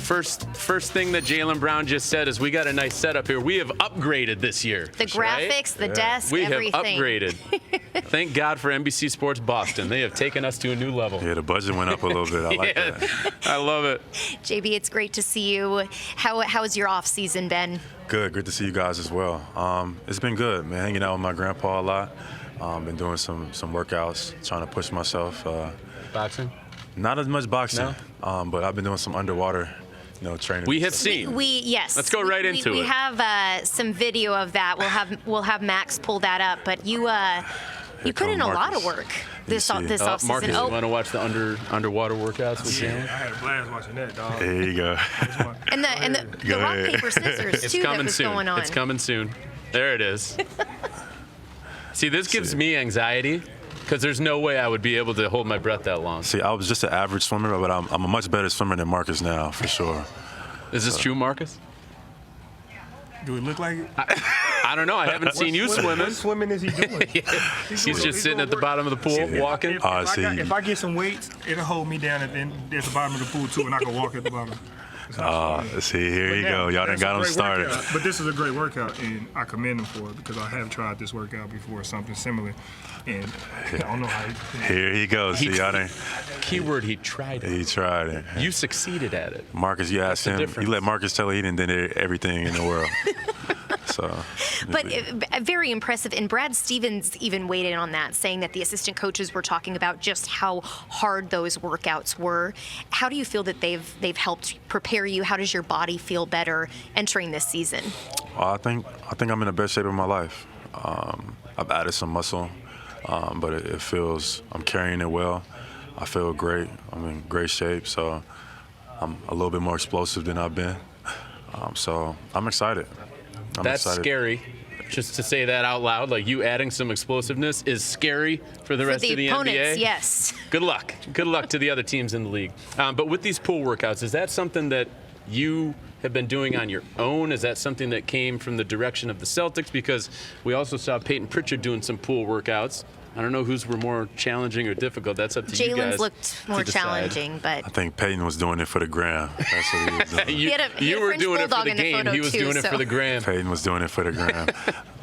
first thing that Jaylen Brown just said is we got a nice setup here. We have upgraded this year. The graphics, the desk, everything. We have upgraded. Thank God for NBC Sports Boston. They have taken us to a new level. Yeah, the budget went up a little bit. I like that. I love it. JB, it's great to see you. How's your off season been? Good to see you guys as well. It's been good, man. Hanging out with my grandpa a lot. Been doing some workouts, trying to push myself. Boxing? Not as much boxing, No? but I've been doing some underwater, training. We have seen. Yes. Let's go right into it. We have some video of that. We'll have Max pull that up. But you put in a lot of work this offseason. Marcus, you want to watch the underwater workouts with Jaylen? I had a blast watching that, dog. There you go. And the rock, paper, scissors, It's too, that coming was soon. going on. It's coming soon. There it is. See, this gives me anxiety because there's no way I would be able to hold my breath that long. See, I was just an average swimmer, but I'm a much better swimmer than Marcus now, for sure. Is this true, Marcus? Do it look like it? I don't know. I haven't seen you swimming. What swimming is he doing? He's just sitting at the bottom of the pool, walking. If I get some weights, it'll hold me down at the bottom of the pool, too, and I can walk at the bottom. See, here you go. Y'all done got him started. But this is a great workout, and I commend him for it because I have tried this workout before, something similar, and I don't know how Here he goes. See, y'all done. Keyword, he tried it. He tried it. You succeeded at it. Marcus, you asked him. You let Marcus tell you he didn't do everything in the world. But very impressive. And Brad Stevens even weighed in on that, saying that the assistant coaches were talking about just how hard those workouts were. How do you feel that they've helped prepare you? How does your body feel better entering this season? I think I'm in the best shape of my life. I've added some muscle, but it feels I'm carrying it well. I feel great. I'm in great shape, so I'm a little bit more explosive than I've been. So I'm excited. That's scary. Just to say that out loud, like you adding some explosiveness is scary for the rest of the opponents, NBA. Yes. Good luck. Good luck to the other teams in the league. But with these pool workouts, is that something that you have been doing on your own? Is that something that came from the direction of the Celtics? Because we also saw Peyton Pritchard doing some pool workouts. I don't know whose were more challenging or difficult. That's up to you guys. Jaylen's looked more challenging, but I think Peyton was doing it for the gram. That's what he was doing. you were doing it for the game. He was doing it for the gram. Peyton was doing it for the gram.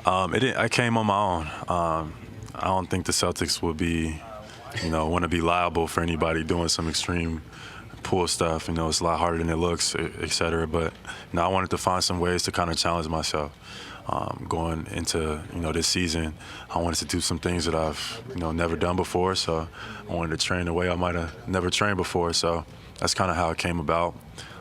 I came on my own. I don't think the Celtics would be, want to be liable for anybody doing some extreme pool stuff. It's a lot harder than it looks, et cetera. But I wanted to find some ways to kind of challenge myself. Going into this season, I wanted to do some things that I've never done before. So I wanted to train the way I might have never trained before. So that's kind of how it came about.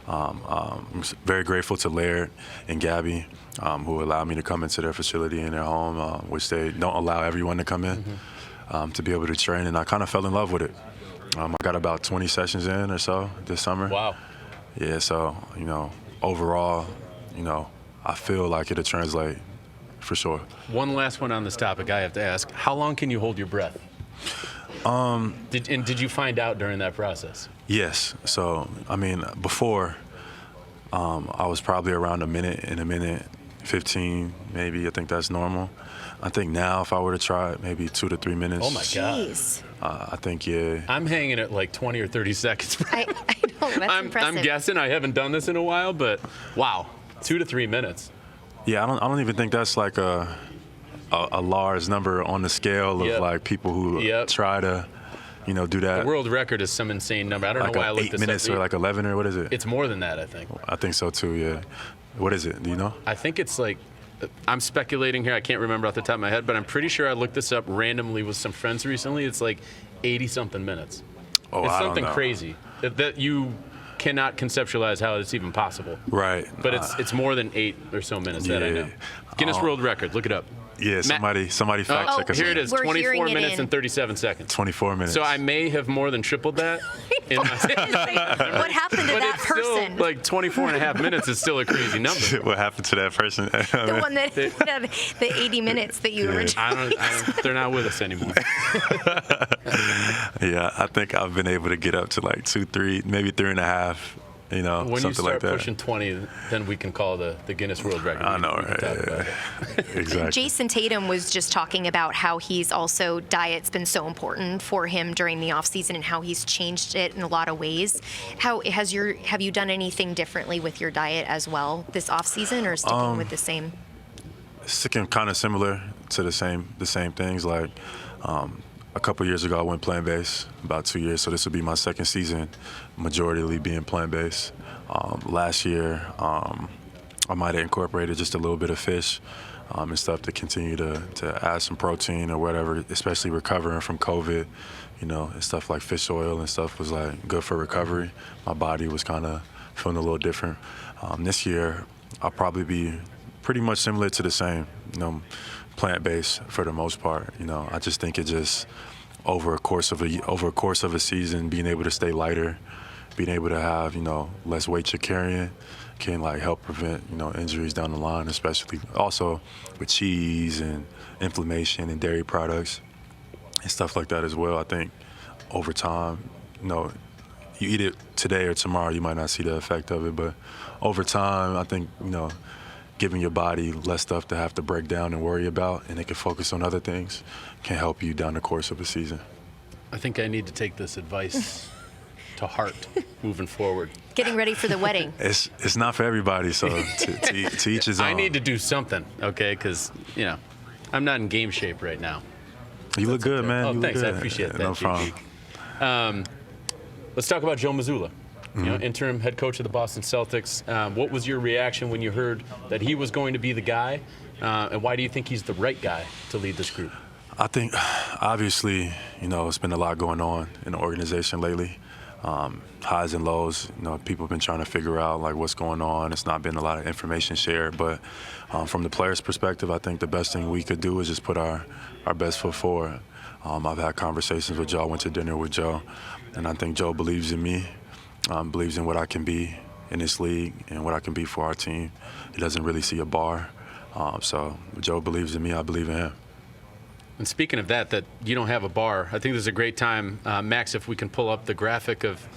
I'm very grateful to Laird and Gabby, who allowed me to come into their facility in their home, which they don't allow everyone to come in, to be able to train. And I kind of fell in love with it. I got about 20 sessions in or so this summer. Wow. Yeah. So overall, I feel like it'll translate for sure. One last one on this topic I have to ask. How long can you hold your breath? Did you find out during that process? Yes. So, before, I was probably around a minute 15, maybe. I think that's normal. I think now if I were to try it, maybe 2 to 3 minutes. Oh, my God. Jeez. I think, yeah. I'm hanging at like 20 or 30 seconds. I know, that's impressive. I'm guessing. I haven't done this in a while, but wow. 2 to 3 minutes. Yeah, I don't even think that's like a large number on the scale of like people who try to, do that. The world record is some insane number. I don't like know why I looked 8 this minutes up. or like 11 or what is it? It's more than that, I think. I think so too. Yeah. What is it? Do you know? I think it's like, I'm speculating here. I can't remember off the top of my head, but I'm pretty sure I looked this up randomly with some friends recently. It's like 80-something minutes. Oh, it's I something don't know. Crazy that you cannot conceptualize how it's even possible. Right. But it's more than 8 or so minutes that I know. Guinness World Record. Look it up. Yeah, somebody fact check us. Here it is, We're 24 minutes and 37 seconds. 24 minutes. So I may have more than tripled that. What happened to but that it's person? still, like 24 and a half minutes is still a crazy number. What happened to that person? The one that the 80 minutes that you originally. They're not with us anymore. Yeah, I think I've been able to get up to like 2, 3, maybe 3.5 you know, When you something start like that. pushing 20, then we can call the Guinness World Record. I know, We can right? talk about it. Exactly. Jason Tatum was just talking about how he's also diet's been so important for him during the offseason and how he's changed it in a lot of ways. Have you done anything differently with your diet as well this offseason, or sticking with the same? Sticking kind of similar to the same things. Like a couple years ago, I went plant-based, about 2 years, so this will be my second season, majoritarily being plant-based. Last year, I might have incorporated just a little bit of fish and stuff to continue to add some protein or whatever, especially recovering from COVID. You know, and stuff like fish oil and stuff was like good for recovery. My body was kind of feeling a little different. This year, I'll probably be pretty much similar to the same, you know, plant-based for the most part. You know, I just think it just over a course of a season, being able to stay lighter, being able to have, you know, less weight you're carrying can like help prevent, you know, injuries down the line, especially also with cheese and inflammation and dairy products and stuff like that as well. I think over time, you know, you eat it today or tomorrow, you might not see the effect of it, but over time, I think, you know, giving your body less stuff to have to break down and worry about, and it can focus on other things, can help you down the course of a season. I think I need to take this advice to heart moving forward. Getting ready for the wedding. It's not for everybody, so to each his own. I need to do something, okay? Because, you know, I'm not in game shape right now. You look good, man. Oh, You look thanks. good. I appreciate that, No JP. problem. Let's talk about Joe Mazzulla, you know, interim head coach of the Boston Celtics. What was your reaction when you heard that he was going to be the guy, and why do you think he's the right guy to lead this group? I think, obviously, you know, it's been a lot going on in the organization lately. Highs and lows, you know, people have been trying to figure out, like, what's going on. It's not been a lot of information shared. But from the players' perspective, I think the best thing we could do is just put our best foot forward. I've had conversations with Joe. I went to dinner with Joe. And I think Joe believes in me, believes in what I can be in this league and what I can be for our team. He doesn't really see a bar. So Joe believes in me. I believe in him. And speaking of that you don't have a bar, I think this is a great time, Max, if we can pull up the graphic of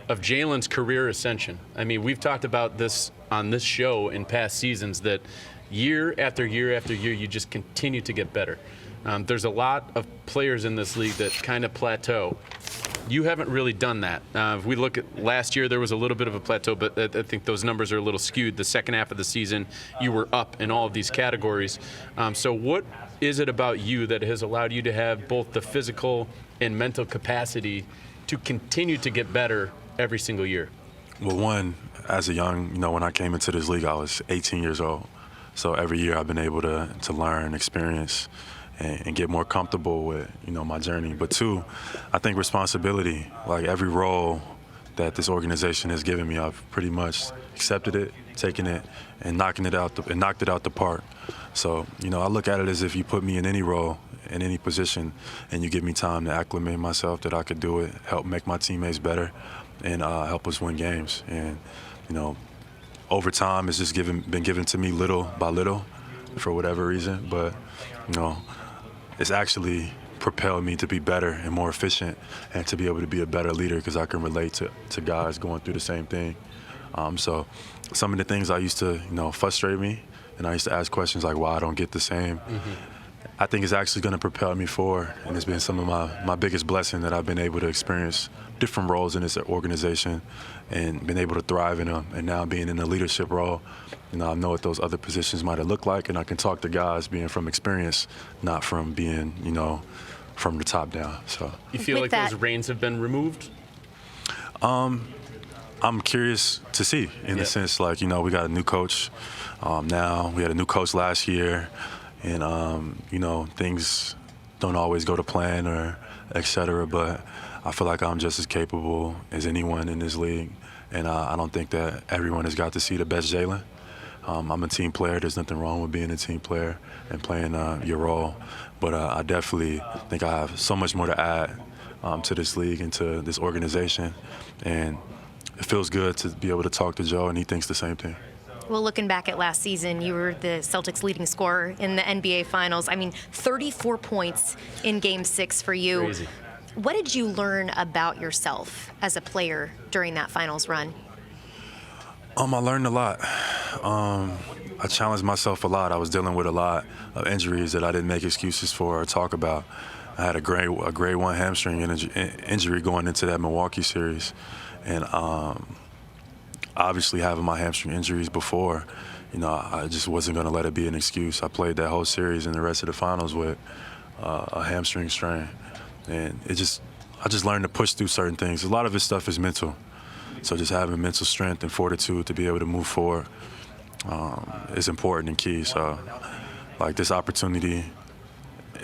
Jaylen's career ascension. I mean, we've talked about this on this show in past seasons, that year after year after year, you just continue to get better. There's a lot of players in this league that kind of plateau. You haven't really done that. If we look at last year, there was a little bit of a plateau, but I think those numbers are a little skewed. The second half of the season, you were up in all of these categories. So what is it about you that has allowed you to have both the physical and mental capacity to continue to get better every single year? Well, one, as a young, you know, when I came into this league, I was 18 years old. So every year I've been able to learn, experience, and get more comfortable with, you know, my journey. But two, I think responsibility, like every role that this organization has given me, I've pretty much accepted it, taken it, and knocked it out the park. So, you know, I look at it as if you put me in any role, in any position, and you give me time to acclimate myself, that I could do it, help make my teammates better, and help us win games. And, you know, over time, it's just been given to me little by little for whatever reason. But, you know, it's actually propelled me to be better and more efficient and to be able to be a better leader, because I can relate to guys going through the same thing. So some of the things I used to, you know, frustrate me, and I used to ask questions like why I don't get the same. I think it's actually going to propel me forward, and it's been some of my biggest blessing that I've been able to experience different roles in this organization and been able to thrive in them. And now being in a leadership role, you know, I know what those other positions might have looked like, and I can talk to guys being from experience, not from being, you know, from the top down. So You feel like those reins have been removed? I'm curious to see, in the sense, like, you know, we got a new coach now. We had a new coach last year, and, you know, things don't always go to plan or et cetera, but I feel like I'm just as capable as anyone in this league, and I don't think that everyone has got to see the best Jaylen. I'm a team player. There's nothing wrong with being a team player and playing your role, but I definitely think I have so much more to add to this league and to this organization, and it feels good to be able to talk to Joe, and he thinks the same thing. Well, looking back at last season, you were the Celtics' leading scorer in the NBA Finals. I mean, 34 points in Game 6 for you. Crazy. What did you learn about yourself as a player during that Finals run? I learned a lot. I challenged myself a lot. I was dealing with a lot of injuries that I didn't make excuses for or talk about. I had a grade 1 hamstring injury going into that Milwaukee series, and obviously having my hamstring injuries before, I just wasn't going to let it be an excuse. I played that whole series and the rest of the finals with a hamstring strain, and I just learned to push through certain things. A lot of this stuff is mental, so just having mental strength and fortitude to be able to move forward is important and key. So, like, this opportunity,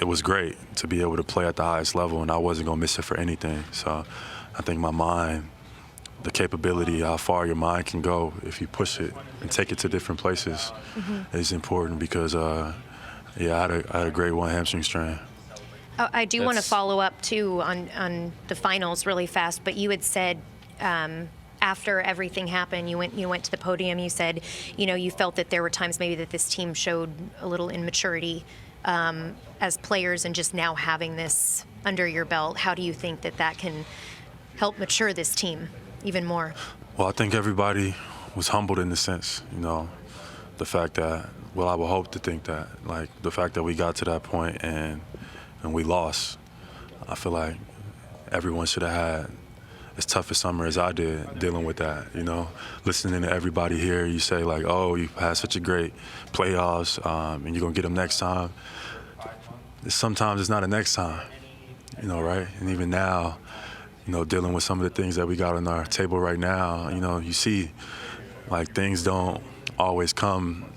it was great to be able to play at the highest level, and I wasn't going to miss it for anything. So I think my mind, the capability, how far your mind can go if you push it and take it to different places is important because, I had a grade 1 hamstring strain. Oh, I do want to follow up, too, on the finals really fast, but you had said after everything happened, you went to the podium, you said, you felt that there were times maybe that this team showed a little immaturity as players, and just now having this under your belt, how do you think that can help mature this team even more? Well, I think everybody was humbled in the sense, the fact that, well, I would hope to think that, like, the fact that we got to that point and we lost, I feel like everyone should have had as tough a summer as I did dealing with that, Listening to everybody here, you say, like, oh, you've had such a great playoffs and you're going to get them next time. Sometimes it's not a next time, right? And even now, dealing with some of the things that we got on our table right now, you see, like, things don't always come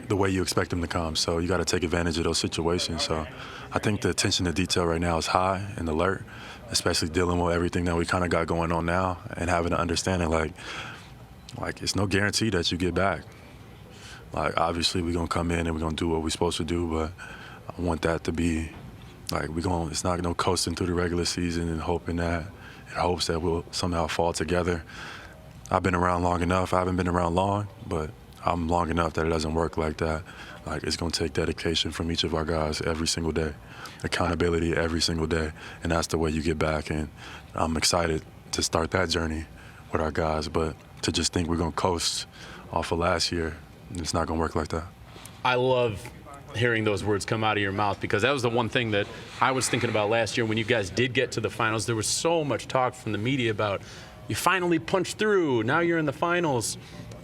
the way you expect them to come. So you got to take advantage of those situations. So I think the attention to detail right now is high and alert, especially dealing with everything that we kind of got going on now and having an understanding, like it's no guarantee that you get back. Like, obviously we're going to come in and we're going to do what we're supposed to do, but I want that to be, like, it's not no coasting through the regular season and hopes that we'll somehow fall together. I've been around long enough. I haven't been around long, but I'm long enough that it doesn't work like that. Like, it's going to take dedication from each of our guys every single day, accountability every single day, and that's the way you get back. And I'm excited to start that journey with our guys, but to just think we're going to coast off of last year, it's not going to work like that. I love hearing those words come out of your mouth, because that was the one thing that I was thinking about last year when you guys did get to the finals. There was so much talk from the media about you finally punched through, now you're in the finals.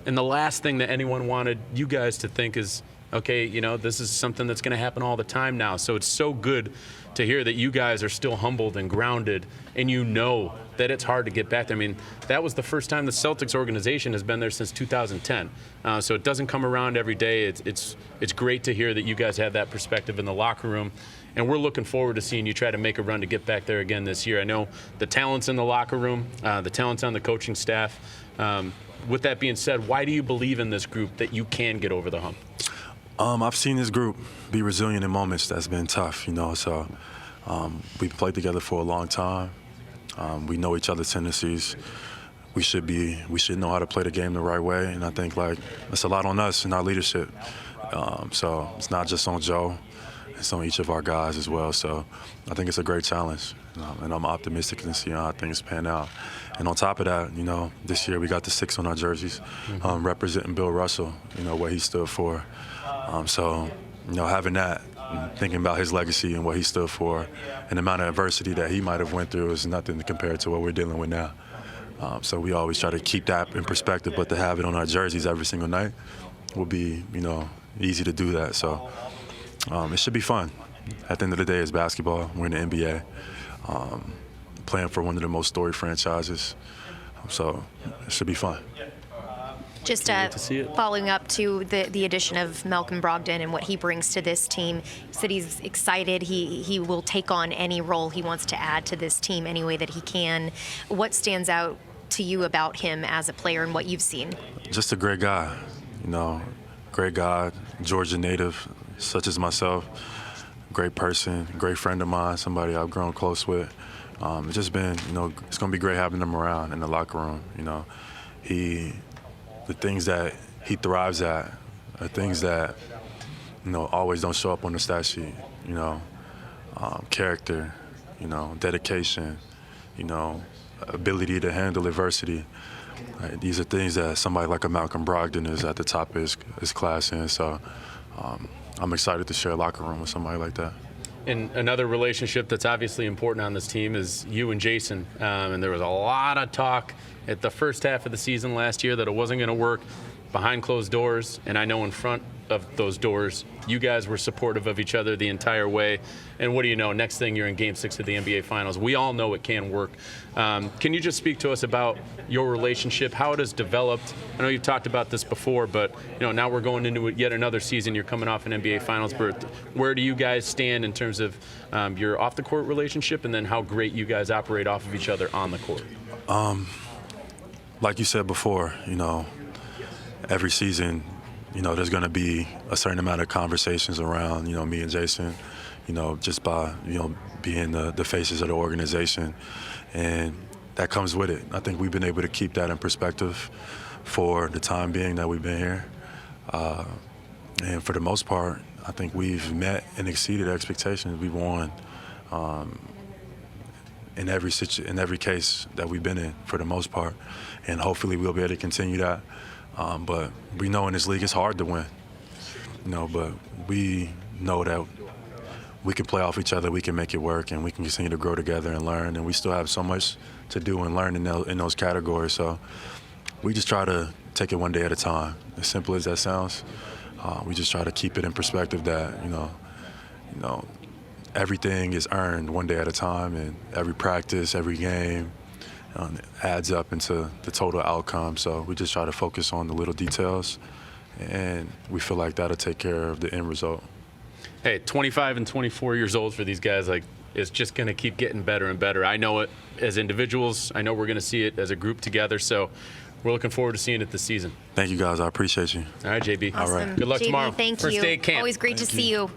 And the last thing that anyone wanted you guys to think is, okay, this is something that's going to happen all the time now. So it's so good to hear that you guys are still humbled and grounded, and that it's hard to get back there. I mean, that was the first time the Celtics organization has been there since 2010. So it doesn't come around every day. It's great to hear that you guys have that perspective in the locker room. And we're looking forward to seeing you try to make a run to get back there again this year. I know the talent's in the locker room, the talent's on the coaching staff. With that being said, why do you believe in this group that you can get over the hump? I've seen this group be resilient in moments that's been tough, So we played together for a long time. We know each other's tendencies. We should know how to play the game the right way, and I think, like, it's a lot on us and our leadership. So it's not just on Joe. It's on each of our guys as well. So I think it's a great challenge, and I'm optimistic to see how things pan out. And on top of that, this year we got the 6 on our jerseys, representing Bill Russell, what he stood for. So having that, and thinking about his legacy and what he stood for, and the amount of adversity that he might have went through is nothing compared to what we're dealing with now. So we always try to keep that in perspective, but to have it on our jerseys every single night will be, easy to do that. So it should be fun. At the end of the day, it's basketball. We're in the NBA, playing for one of the most storied franchises. So it should be fun. Just following up to the addition of Malcolm Brogdon and what he brings to this team, he said he's excited. He will take on any role he wants to add to this team any way that he can. What stands out to you about him as a player and what you've seen? Just a great guy, great guy, Georgia native, such as myself. Great person, great friend of mine, somebody I've grown close with. It's just been, it's going to be great having him around in the locker room. The things that he thrives at are things that, always don't show up on the stat sheet. Character, dedication, ability to handle adversity. Right? These are things that somebody like a Malcolm Brogdon is at the top of his class in. So I'm excited to share a locker room with somebody like that. And another relationship that's obviously important on this team is you and Jason. And there was a lot of talk at the first half of the season last year that it wasn't going to work behind closed doors. And I know in front of those doors, you guys were supportive of each other the entire way. And what do you know? Next thing, you're in Game 6 of the NBA Finals. We all know it can work. Can you just speak to us about your relationship, how it has developed? I know you've talked about this before, but now we're going into yet another season. You're coming off an NBA Finals berth. Where do you guys stand in terms of your off-the-court relationship, and then how great you guys operate off of each other on the court? Like you said before, every season, there's going to be a certain amount of conversations around, me and Jason, just by, being the faces of the organization. And that comes with it. I think we've been able to keep that in perspective for the time being that we've been here. And for the most part, I think we've met and exceeded expectations. We've won in every case that we've been in for the most part. And hopefully we'll be able to continue that. But we know in this league it's hard to win, but we know that we can play off each other, we can make it work, and we can continue to grow together and learn. And we still have so much to do and learn in those categories. So we just try to take it one day at a time. As simple as that sounds, we just try to keep it in perspective that, everything is earned one day at a time, and every practice, every game, adds up into the total outcome. So we just try to focus on the little details, and we feel like that'll take care of the end result. Hey, 25 and 24 years old for these guys, it's just going to keep getting better and better. I know it as individuals. I know we're going to see it as a group together. So we're looking forward to seeing it this season. Thank you, guys. I appreciate you. All right, JB. Awesome. All right. Good luck JB, tomorrow. Thank First you. day of camp. Always great to see you.